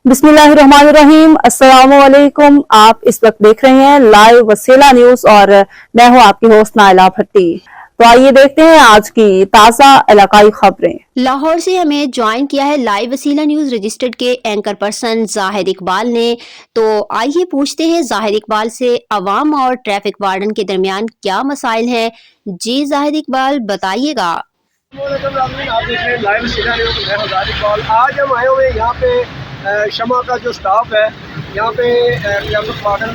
बिस्मिल्लाहिर्रहमानिर्रहीम। अस्सलामुअलैकुम। आप इस वक्त देख रहे हैं लाइव वसीला न्यूज और मैं हूं आपकी होस्ट नाइला भट्टी। तो आइए देखते हैं आज की ताज़ा इलाकाई खबरें। लाहौर से हमें ज्वाइन किया है लाइव वसीला न्यूज रजिस्टर्ड के एंकर पर्सन जाहिर इकबाल ने। तो आइए पूछते हैं जाहिर इकबाल से अवाम और ट्रैफिक वार्डन के दरमियान क्या मसाइल हैं। जी जाहिर इकबाल बताइएगा। आप देख रहे हैं लाइव वसीला न्यूज, मैं हूं जाहिर इकबाल। आज हम आए हुए यहाँ पे शमा का जो स्टाफ है यहाँ पे ट्रैफिक वार्डन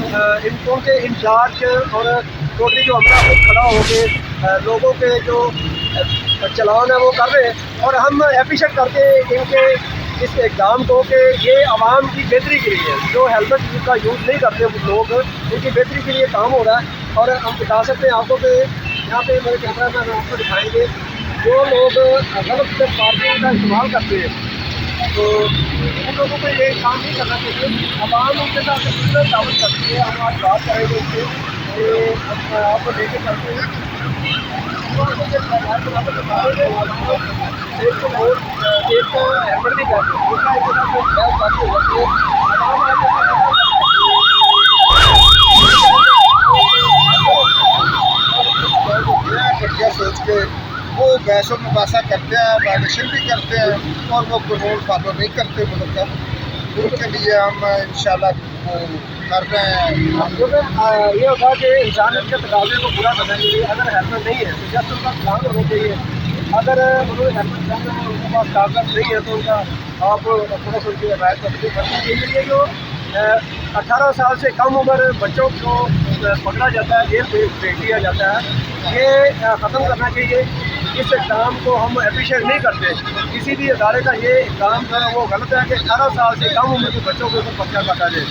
इनको के इंचार्ज और टोटली जो हमारा खुद खड़ा हो के लोगों के जो चलान है वो कर रहे हैं और हम एप्रिशिएट करते हैं इनके इस इकदाम को कि ये आवाम की बेहतरी के लिए जो हेलमेट का यूज़ नहीं करते लोग उनकी बेहतरी के लिए काम हो रहा है। और हम दिखा सकते हैं आपको कि यहाँ पे मेरे कैमरा मैन आपको दिखाएंगे जो लोग गलत पार्किंग का इस्तेमाल करते हैं तो उन लोगों को ये काम नहीं करना चाहिए। आवाम उनके साथ दावत करती है, हम आज बात करेंगे उससे आपको लेके चलते हैं। एक तो हेलमेट नहीं सोच के वो बहसों मुबासा करते हैं, वायलेशन भी करते हैं और वो कानून फॉलो नहीं करते मतलब उनके लिए हम इंशाल्लाह वो कर रहे हैं। ये होगा कि इंसान के तकाजे को पूरा करना चाहिए। अगर हेलमेट नहीं है तो जस्ट उनका प्लान होना चाहिए। अगर उन्होंने हेलमेट पहना है उनके पास कागज नहीं है तो उनका आप थोड़ा सा उनकी हिदायत करनी चाहिए। ये जो 18 साल से कम उम्र बच्चों को पकड़ा जाता है, जेल भेज दिया जाता है, ये ख़त्म करना चाहिए। इस इक़दाम को हम अप्रिशिएट नहीं करते। किसी भी इदारे का ये इक़दाम जो है वो गलत है कि 18 साल से कम उम्र के बच्चों को पर्चा काटा जाए।